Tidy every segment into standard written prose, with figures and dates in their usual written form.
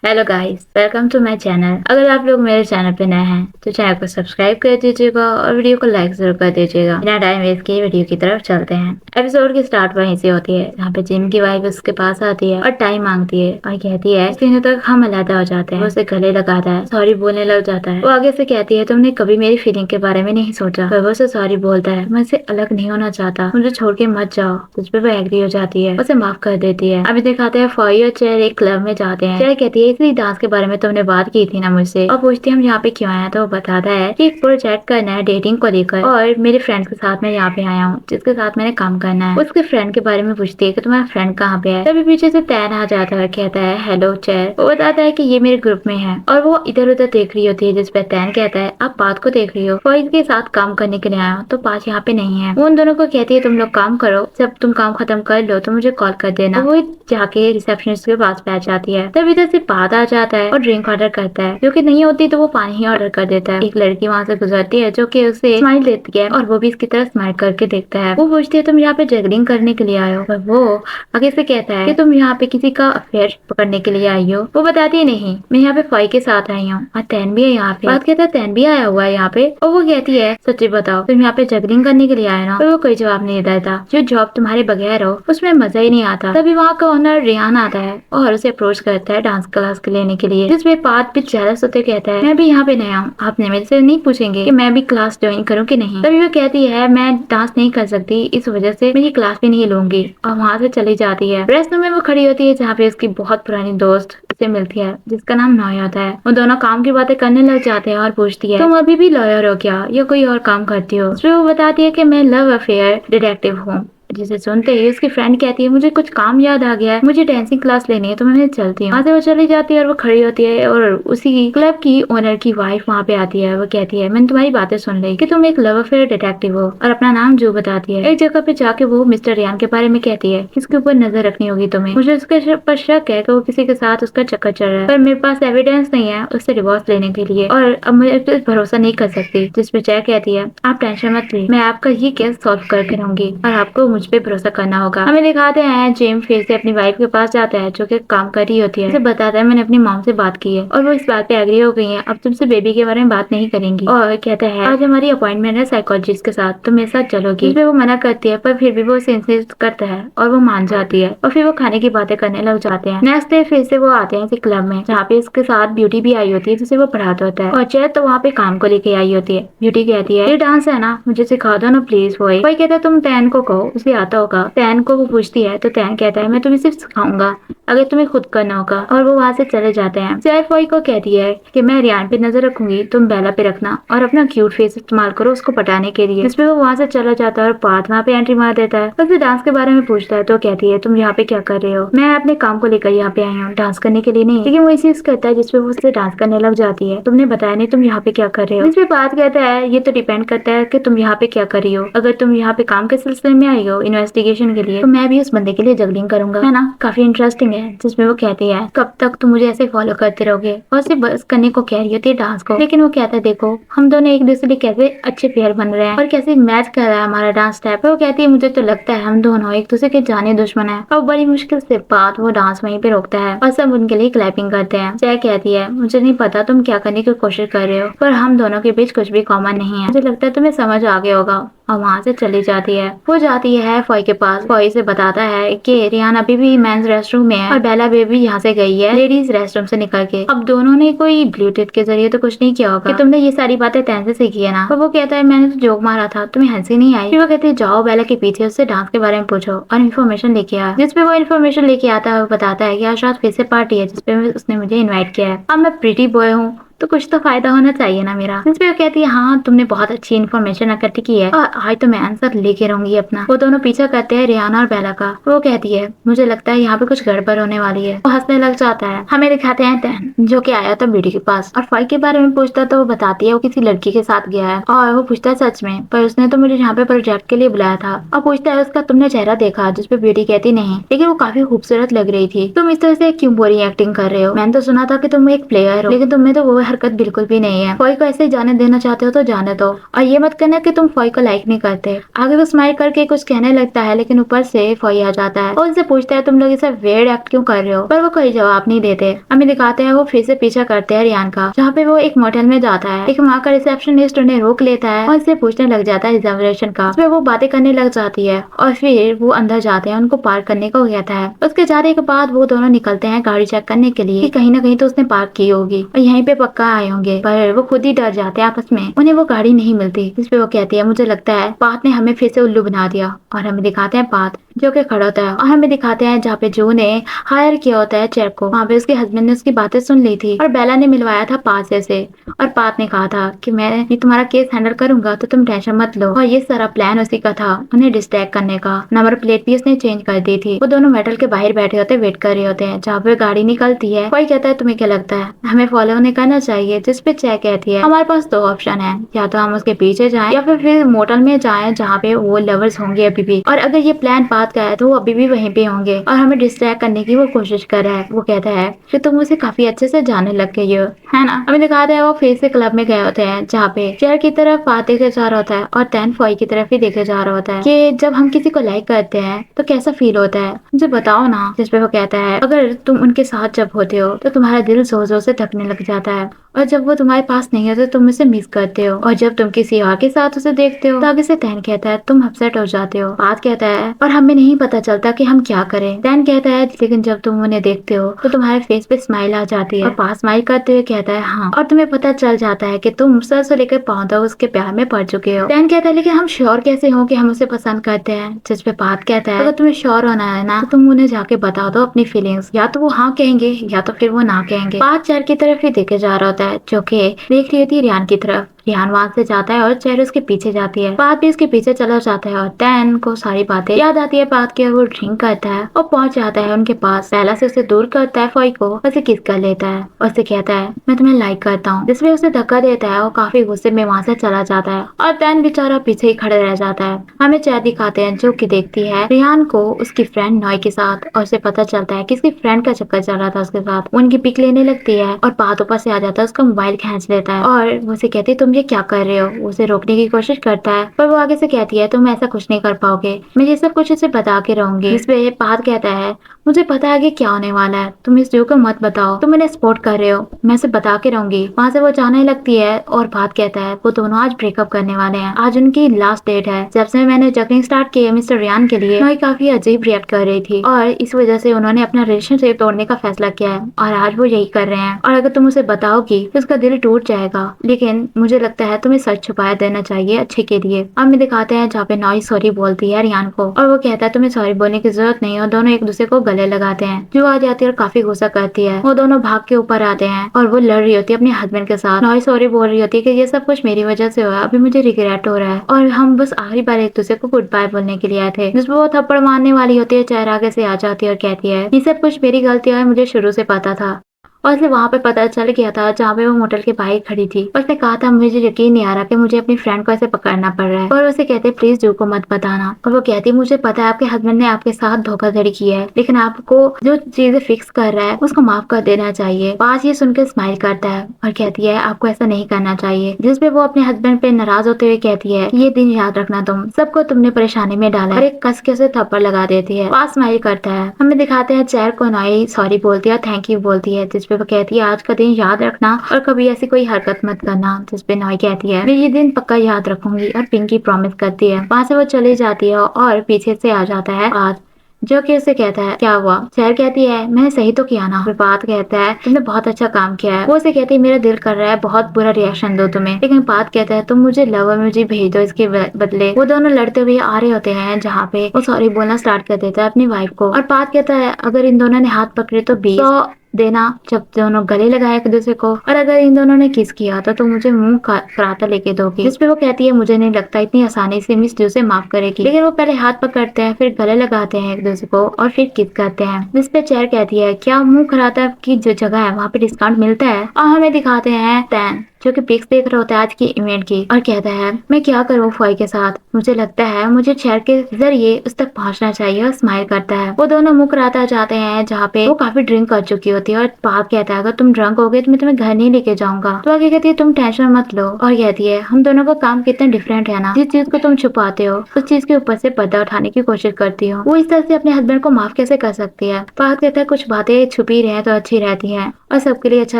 Hello guys, welcome to my channel. अगर आप लोग मेरे चैनल पे नए हैं तो चैनल को सब्सक्राइब कर दीजिएगा और वीडियो को लाइक जरूर कर दीजिएगा। बिना टाइम वेस्ट किए वीडियो की तरफ चलते हैं। एपिसोड की स्टार्ट वहीं से होती है जहाँ पे जिम की वाइफ उसके पास आती है और टाइम मांगती है और कहती है इस दिनों तक हम अलग हो जाते हैं। वो उसे गले लगाता है, सॉरी बोलने लग जाता है। वो आगे से कहती है तुमने कभी मेरी फीलिंग के बारे में नहीं सोचा। वो उसे सॉरी बोलता है, मैं इससे अलग नहीं होना चाहता, मुझे छोड़ के मत जाओ। उस पर वो एग्री हो जाती है, उसे माफ कर देती है। अभी दिखाते हैं फॉई और चेयर एक क्लब में जाते हैं। चेयर कहती है इसी डांस के बारे में तुमने बात की थी ना मुझसे, और पूछती है हम यहाँ पे क्यों आए हैं। तो वो बताता है कि एक प्रोजेक्ट करना है डेटिंग को लेकर और मेरे फ्रेंड के साथ मैं यहाँ पे आया हूँ जिसके साथ मैंने काम करना है। उसके फ्रेंड के बारे में पूछती है कि तुम्हारा फ्रेंड कहाँ पे है। तभी पीछे से तैन आ जाता है, कहता है हेलो चेयर। वो बताता है कि ये मेरे ग्रुप में है और वो इधर उधर देख रही होती है, जिसपे तैन कहता है आप बात को देख रही हो, फॉइज के साथ काम करने के लिए आया हूँ तो पास यहाँ पे नहीं है। वो उन दोनों को कहती है तुम लोग काम करो, जब तुम काम खत्म कर लो तो मुझे कॉल कर देना। वो जाके रिसेप्शनिस्ट के पास बैठ जाती है। तब इधर से पाद आ जाता है और ड्रिंक ऑर्डर करता है, जो कि नहीं होती तो वो पानी ही ऑर्डर कर देता है। एक लड़की वहाँ से गुजरती है जो कि उसे स्माइल देती है और वो भी इसकी तरफ स्माइल करके देखता है। वो पूछती है तुम यहाँ पे जगलिंग करने के लिए आए हो, और वो आगे से कहता है कि तुम यहाँ पे किसी का अफेयर पकड़ने के लिए आई हो। वो बताती है नहीं, मैं यहाँ पे फॉई के साथ आई हूँ और तैन भी है यहाँ पे। बात कहता है तैन भी आया हुआ है यहाँ पे, और वो कहती है सच्ची बताओ तुम यहाँ पे जगलिंग करने के लिए आए ना। पर वो कोई जवाब नहीं देता। जो जॉब तुम्हारे बगैर हो उसमें मजा ही नहीं आता। तभी वहाँ का ओनर रियान आता है और उसे अप्रोच करता है डांस क्लास के लेने के लिए, जिसमें पात भी जेलस होते कहता है मैं भी यहाँ पे नया हूँ, आपने मेरे से नहीं पूछेंगे कि मैं भी क्लास ज्वाइन करूँ कि नहीं। तभी वो कहती है मैं डांस नहीं कर सकती, इस वजह से मेरी क्लास भी नहीं लूंगी, और वहाँ से चली जाती है। रेस्टरूम में वो खड़ी होती है जहाँ पे उसकी बहुत पुरानी दोस्त से मिलती है जिसका नाम नॉय होता है। वो दोनों काम की बातें करने लग जाते हैं और पूछती है तुम अभी भी लॉयर हो क्या या कोई और काम करती हो। उसमें वो बताती है कि मैं लव अफेयर डिटेक्टिव हूँ। जिसे सुनते ही उसकी फ्रेंड कहती है मुझे कुछ काम याद आ गया है, मुझे डांसिंग क्लास लेनी है तो मैं चलती हूँ। वहाँ से वो चली जाती है और वो खड़ी होती है और उसी क्लब की ओनर की वाइफ वहाँ पे आती है। वो कहती है मैंने तुम्हारी बातें सुन ली कि तुम एक लव अफेयर डिटेक्टिव हो और अपना नाम जो बताती है। एक जगह पे जाके वो मिस्टर रियान के बारे में कहती है इसके ऊपर नजर रखनी होगी तुम्हें, मुझे उसके पर शक है कि वो किसी के साथ उसका चक्कर चल रहा है, पर मेरे पास एविडेंस नहीं है उससे डिवोर्स लेने के लिए और अब मैं इस पे भरोसा नहीं कर सकती। जिसपे जय कहती है आप टेंशन मत ली, मैं आपका ये केस सॉल्व करके रहूंगी और आपको मुझ पे भरोसा करना होगा। हमें दिखाते हैं जेम फिर से अपनी वाइफ के पास जाता है जो कि काम कर रही होती है। उसे बताता है मैंने अपनी मॉम से बात की है और वो इस बात पे एग्री हो गई है, अब तुमसे बेबी के बारे में बात नहीं करेंगी। और कहता है आज हमारी अपॉइंटमेंट है साइकोलॉजिस्ट के साथ, तुम मेरे साथ चलोगी। इसमें वो मना करती है पर फिर भी वो उसे इंसिस्ट करता है और वो मान जाती है और फिर वो खाने की बातें करने लग जाते हैं। नेक्स्ट डे फिर से वो आते हैं इसी क्लब में जहाँ पे इसके साथ ब्यूटी भी आई होती है जिसे वो पढ़ाता होता है, और चेयर तो वहाँ पे काम को लेके आई होती है। ब्यूटी कहती है ये डांस है ना मुझे सिखा दो ना प्लीज। वही कहता है तुम टैन को कहो उसे आता होगा। टैन को वो पूछती है तो टैन कहता है मैं तुम्हें सिर्फ सिखाऊंगा अगर तुम्हें खुद करना होगा, और वो वहाँ से चले जाते हैं। सैफ वही को कहती है कि मैं रियान पे नजर रखूंगी, तुम बेला पे रखना और अपना क्यूट फेस इस्तेमाल करो उसको पटाने के लिए। जिसपे वो वहाँ से चला जाता है और पाथ वहाँ पे एंट्री मार देता है। उससे डांस के बारे में पूछता है तो कहती है तुम यहाँ पे क्या कर रहे हो, मैं अपने काम को लेकर यहाँ पे आई हूँ डांस करने के लिए नहीं। लेकिन वो इसी करता है जिसपे वो उससे डांस करने लग जाती है, तुमने बताया नहीं तुम यहाँ पे क्या कर रहे हो। जिसपे पाथ कहता है ये तो डिपेंड करता है कि तुम यहाँ पे क्या कर रही हो, अगर तुम यहाँ पे काम के सिलसिले में आई हो इन्वेस्टिगेशन के लिए तो मैं भी उस बंदे के लिए जगलिंग करूंगा, है ना। काफी इंटरेस्टिंग है। जिसमें वो कहती है कब तक तुम मुझे ऐसे फॉलो करते रहोगे, और सिर्फ बस करने को कह रही होती है डांस को। लेकिन वो कहता है देखो हम दोनों एक दूसरे के कैसे अच्छे पेयर बन रहे हैं और कैसे मैच कर रहा है हमारा डांस स्टेप। वो कहती है मुझे तो लगता है हम दोनों एक दूसरे के जाने दुश्मन है। और बड़ी मुश्किल से बात वो डांस वहीं पे रोकता है और सब उनके लिए क्लैपिंग करते हैं। जय कहती है मुझे नहीं पता तुम क्या करने की कोशिश कर रहे हो, पर हम दोनों के बीच कुछ भी कॉमन नहीं है, मुझे लगता है तुम्हें समझ आ गया होगा। और वहाँ से चली जाती है। वो जाती है फॉय के पास, फॉय से बताता है कि रियान अभी भी मेंस रेस्टरूम में है और बेला बेबी यहाँ से गई है लेडीज रेस्टरूम से निकल के। अब दोनों ने कोई ब्लूटूथ के जरिए तो कुछ नहीं किया होगा कि तुमने ये सारी बातें तैन से सीखी है ना। तो वो कहता है मैंने तो जोक मारा था, तुम्हें हंसी नहीं आई। फिर वो कहती है जाओ बेला के पीछे उससे डांस के बारे में पूछो और इन्फॉर्मेशन लेके आ। जिसपे वो इन्फॉर्मेशन लेके आता है। वो बताता है कि आज रात फिर से पार्टी है जिसपे उसने मुझे इन्वाइट किया है। अब मैं प्रीटी बॉय हूँ तो कुछ तो फायदा होना चाहिए ना मेरा। जिसपे वो कहती है हाँ तुमने बहुत अच्छी इन्फॉर्मेशन इकट्ठी की है और आज तो मैं आंसर लेके रहूंगी अपना। वो दोनों पीछा करते हैं रियाना और बेला का। वो कहती है मुझे लगता है यहाँ पे कुछ गड़बड़ होने वाली है। वो हंसने लग जाता है। हमें दिखाते हैं तैन जो कि आया था ब्यूटी के पास और फाइल के बारे में पूछता तो वो बताती है वो किसी लड़की के साथ गया है और वो पूछता है सच में, पर उसने तो मुझे यहाँ पे प्रोजेक्ट के लिए बुलाया था। और पूछता है उसका तुमने चेहरा देखा, जिसपे ब्यूटी कहती नहीं, लेकिन वो काफी खूबसूरत लग रही थी। तुम इस तरह से क्यों बुरी एक्टिंग कर रहे हो, मैंने तो सुना था कि तुम एक प्लेयर हो, लेकिन तुम्हें तो वो हरकत बिल्कुल भी नहीं है। फॉई को ऐसे ही जाने देना चाहते हो तो जाने दो, और ये मत करना कि तुम फॉई को लाइक नहीं करते। आगे वो स्माइल करके कुछ कहने लगता है, लेकिन ऊपर से फॉई आ जाता है और उनसे पूछता है तुम लोग इसे वेird एक्ट क्यों कर रहे हो, पर वो कोई जवाब नहीं देते। हमें दिखाते हैं वो फिर से पीछा करते हैं रियान का, जहाँ पे वो एक मोटेल में जाता है। एक वहाँ का रिसेप्शनिस्ट उन्हें रोक लेता है और उससे पूछने लग जाता है रिजर्वेशन का। उसमें वो बातें करने लग जाती है और फिर वो अंदर जाते हैं, उनको पार्क करने को कहता है। उसके जाने के बाद वो दोनों निकलते हैं गाड़ी चेक करने के लिए कि कहीं ना कहीं तो उसने पार्क की होगी और यहीं पे पक्का आए होंगे, पर वो खुद ही डर जाते हैं आपस में। उन्हें वो गाड़ी नहीं मिलती, जिसपे वो कहती है मुझे लगता है पाथ ने हमें फिर से उल्लू बना दिया। और हमें दिखाते हैं पाथ जो कि खड़ा होता है और हमें दिखाते हैं जहाँ पे जो ने हायर किया होता है चेक को, वहाँ पे उसके हस्बैंड ने उसकी बातें सुन ली थी और बेला ने मिलवाया था पाथ से। और पाथ ने कहा था कि मैं ये तुम्हारा केस हैंडल करूंगा तो तुम टेंशन मत लो। और ये सारा प्लान उसी का था, उन्हें डिस्ट्रैक्ट करने का। नंबर प्लेट भी उसने चेंज कर दी थी। वो दोनों मेटल के बाहर बैठे होते वेट कर रहे होते हैं, जहाँ पे गाड़ी निकलती है। कोई कहता है तुम्हें क्या लगता है हमें फॉलो नहीं करना चाहिए, जिसपे चेक कहती है हमारे पास दो ऑप्शन है, या तो हम उसके पीछे जाएं या फिर मोटल में जाएं जहाँ पे वो लवर्स होंगे अभी भी, और अगर ये प्लान पाथ का है तो वो अभी भी वहीं पे होंगे और हमें डिस्ट्रैक्ट करने की वो कोशिश कर रहा है। वो कहता है कि तुम उसे काफी अच्छे से जाने लग गई हो, है ना। हमें दिखाते हैं वो फिर से क्लब में गए होते हैं, जहाँ पे चेयर की तरफ पाथ देखे जा रहा होता है और तैन फॉई की तरफ ही देखे जा रहा होता है कि जब हम किसी को लाइक करते हैं तो कैसा फील होता है, मुझे बताओ ना। जिसपे वो कहता है अगर तुम उनके साथ जब होते हो तो तुम्हारा दिल जोर जोर से धड़कने लग जाता है, और जब वो तुम्हारे पास नहीं होते तुम उसे मिस करते हो, और जब तुम किसी और के साथ उसे देखते हो तो आगे से तैन कहता है तुम अपसेट हो जाते हो। बात कहता है और हमें नहीं पता चलता कि हम क्या करें। तैन कहता है लेकिन जब तुम उन्हें देखते हो तो तुम्हारे फेस पे स्माइल आ जाती है, और पास स्माइल करते हुए कहता है हाँ, और तुम्हें पता चल जाता है कि तुम सर से लेकर पांव तक उसके प्यार में पड़ चुके हो। तैन कहता है लेकिन हम श्योर कैसे हो कि हम उसे पसंद करते हैं। जिसपे बात कहता है अगर तुम्हें श्योर होना है ना तो तुम उन्हें जाके बता दो अपनी फीलिंग्स, या तो वो हाँ कहेंगे या तो फिर वो ना कहेंगे। बात चेयर की तरफ ही देखे जा रहा होता है, जो कि देख रही होती है रियान की तरफ। रियान वहां से जाता है और चेयर उसके पीछे जाती है, बात भी उसके पीछे चला जाता है और तैन को सारी बातें याद आती है बात की, और वो ड्रिंक करता है और पहुंच जाता है उनके पास। पहला से उसे दूर करता है फॉई को, उसे किस कर लेता है और उसे कहता है मैं तुम्हें लाइक करता हूँ, जिसमें उसे धक्का देता है और काफी गुस्से में वहां से चला जाता है और तैन बेचारा पीछे ही खड़े रह जाता है। हमें चेयर दिखाते हैं जो कि देखती है रियान को उसकी फ्रेंड नॉय के साथ, और उसे पता चलता है कि उसकी फ्रेंड का चक्कर चल रहा था उसके साथ। वो उनकी पिक लेने लगती है और बात ऊपर से आ जाता है, उसका मोबाइल खींच लेता है और वो उसे कहती है तुम ये क्या कर रहे हो। उसे रोकने की कोशिश करता है पर वो आगे से कहती है तुम ऐसा कुछ नहीं कर पाओगे, मैं ये सब कुछ उसे बता के रहूंगी। इस पे बात कहता है मुझे पता है कि क्या होने वाला है, तुम इस ड्यू को मत बताओ, तुम इन्हें सपोर्ट कर रहे हो, मैं इसे बता के रहूंगी। वहाँ से वो जाने लगती है और बात कहता है वो दोनों आज ब्रेकअप करने वाले हैं, आज उनकी लास्ट डेट है। जब से मैंने जगिंग स्टार्ट किया मिस्टर रियान के लिए, नॉय काफी अजीब रिएक्ट कर रही थी और इस वजह से उन्होंने अपना रिलेशनशिप तोड़ने का फैसला किया है और आज वो यही कर रहे हैं, और अगर तुम उसे बताओगी तो उसका दिल टूट जाएगा, लेकिन मुझे लगता है तुम्हें सच छुपाया देना चाहिए अच्छे के लिए। अब में दिखाते हैं जहाँ पे नॉय सॉरी बोलती है रियान को और वो कहता है तुम्हें सॉरी बोलने की जरूरत नहीं, और दोनों एक दूसरे को गले लगाते हैं। जो आ जाती है और काफी गुस्सा करती है, वो दोनों भाग के ऊपर आते हैं और वो लड़ रही होती है अपने हस्बैंड के साथ। नॉय सॉरी बोल रही होती है कि ये सब कुछ मेरी वजह से हुआ, अभी मुझे रिग्रेट हो रहा है और हम बस आखिरी बार एक दूसरे को गुड बाय बोलने के लिए आए थे। जिसमें वो थप्पड़ मारने वाली होती है, चेहरा आगे से आ जाती है और कहती है ये सब कुछ मेरी गलती है, मुझे शुरू से पता था। और उसे वहाँ पे पता चल गया था जहाँ पे वो मोटल के बाहर खड़ी थी, और उसने कहा था मुझे यकीन नहीं आ रहा कि मुझे अपनी फ्रेंड को ऐसे पकड़ना पड़ रहा है, और उसे कहते प्लीज ड्यू को मत बताना। और वो कहती मुझे पता है आपके हस्बैंड ने आपके साथ धोखाधड़ी की है, लेकिन आपको जो चीजें फिक्स कर रहा है उसको माफ कर देना चाहिए। पास ये सुनकर स्माइल करता है और कहती है आपको ऐसा नहीं करना चाहिए। जिसपे वो अपने हस्बैंड पे नाराज होते हुए कहती है ये दिन याद रखना, तुम सबको तुमने परेशानी में डाला, और एक कस के उसे थप्पड़ लगा देती है। पास स्माइल करता है। हमें दिखाते हैं चेयर को नॉय सॉरी बोलती है, थैंक यू बोलती है, जिसपे वो कहती है आज का दिन याद रखना और कभी ऐसी कोई हरकत मत करना। जिसपे नॉय कहती है मैं ये दिन पक्का याद रखूंगी, और पिंकी प्रॉमिस करती है। वहाँ से वो चली जाती है और पीछे से आ जाता है आज, जो कि उसे कहता है क्या हुआ। शहर कहती है मैंने सही तो किया ना। बात कहता है तुमने बहुत अच्छा काम किया है। वो उसे कहती है मेरा दिल कर रहा है बहुत बुरा रिएक्शन दो तुम्हें, लेकिन बात कहता है तुम मुझे लव इमोजी भेज दो इसके बदले। वो दोनों लड़ते हुए आ रहे होते हैं जहाँ पे वो सॉरी बोलना स्टार्ट कर देता है अपनी वाइफ को, और बात कहता है अगर इन दोनों ने हाथ पकड़े तो 20 देना जब दोनों गले लगाए एक दूसरे को, और अगर इन दोनों ने किस किया तो तुम मुझे मुंह कराता लेके दोगी। जिसपे वो कहती है मुझे नहीं लगता इतनी आसानी से मिस ड्यू से माफ करेगी, लेकिन वो पहले हाथ पकड़ते हैं फिर गले लगाते हैं एक दूसरे को और फिर किस करते हैं। जिसपे चेयर कहती है क्या मुंह कराता की जो जगह है वहाँ पे डिस्काउंट मिलता है, और हमें दिखाते हैं तैन जो कि पिक्स देख रहा होता है आज की इवेंट की, और कहता है मैं क्या करूँ फॉय के साथ, मुझे लगता है मुझे चेयर के जरिए उस तक पहुंचना चाहिए, और स्माइल करता है। वो दोनों मुकराता जाते हैं जहाँ पे वो काफी ड्रिंक कर चुकी होती है, और पार्क कहता है अगर तुम ड्रंक हो गए तो मैं तुम्हें घर नहीं लेके जाऊंगा। तो आगे कहती है तुम टेंशन मत लो, और कहती है हम दोनों का काम कितना डिफरेंट है ना, जिस चीज को तुम छुपाते हो उस चीज के ऊपर से पर्दा उठाने की कोशिश करती हो। वो इस तरह से अपने हस्बैंड को माफ कैसे कर सकती है। पार्क कहता है कुछ बातें छुपी रहे तो अच्छी रहती है और सबके लिए अच्छा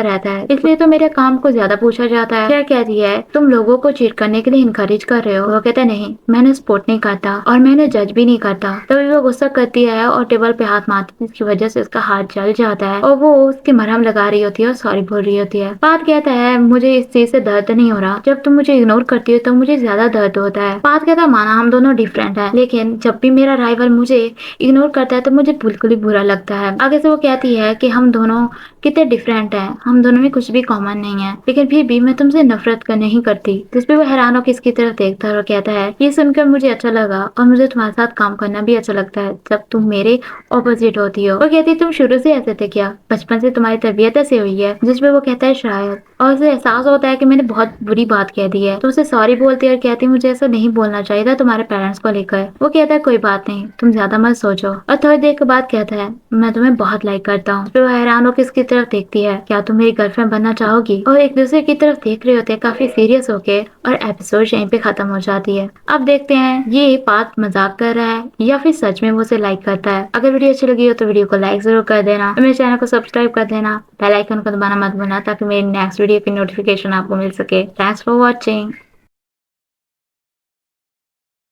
रहता है, इसलिए तो मेरे काम को ज्यादा पूछा जाता है। शेर कहती है तुम लोगों को चीट करने के लिए इनकरेज कर रहे हो। वो कहता है नहीं, मैंने सपोर्ट नहीं करता और मैंने जज भी नहीं करता। तभी वो गुस्सा करती है और टेबल पे हाथ मारती है, जिसकी वजह से उसका हाथ जल जाता है और वो उसकी मरहम लगा रही होती है और सॉरी बोल रही होती है। बात कहता है मुझे इस चीज से दर्द नहीं हो रहा, जब तुम मुझे इग्नोर करती हो तो मुझे ज्यादा दर्द होता है। बात कहता है माना हम दोनों डिफरेंट है, लेकिन जब भी मेरा राइवल मुझे इग्नोर करता है तो मुझे बिल्कुल ही बुरा लगता है। आगे से वो कहती है कि हम दोनों कितने डिफरेंट हैं, हम दोनों में कुछ भी कॉमन नहीं है, लेकिन फिर भी मैं तुमसे नफरत कर नहीं करती। जिस पे वो हैरान होकर इसकी तरफ देखता है और कहता है ये सुनकर मुझे अच्छा लगा और मुझे तुम्हारे साथ काम करना भी अच्छा लगता है जब तुम मेरे ऑपोजिट होती हो। वो कहती है तुम शुरू से ऐसे थे क्या, बचपन से तुम्हारी तरबियत ऐसे हुई है। जिस पे वो कहता है शायद, और उसे एहसास होता है कि मैंने बहुत बुरी बात कह दी है। तो उसे सॉरी बोलती है और कहती है मुझे ऐसा नहीं बोलना चाहिए था तुम्हारे पेरेंट्स को लेकर। वो कहता है कोई बात नहीं, तुम ज्यादा मत सोचो। और थोड़ी देर के बाद कहता है मैं तुम्हें बहुत लाइक करता हूँ। फिर वो हैरान होकर इसकी तरफ देखती है, क्या तुम मेरी गर्लफ्रेंड बनना चाहोगी। और एक दूसरे की तरफ देख रहे होते हैं काफी सीरियस होके, और एपिसोड यहीं पे खत्म हो जाती है। अब देखते हैं ये बात मजाक कर रहा है या फिर सच में वो उसे लाइक करता है। अगर वीडियो अच्छी लगी हो तो वीडियो को लाइक जरूर कर देना, मेरे चैनल को सब्सक्राइब कर देना, बेल आइकन को दबाना मत भूलना ताकि मेरी नेक्स्ट वीडियो की नोटिफिकेशन आपको मिल सके। Thanks for watching.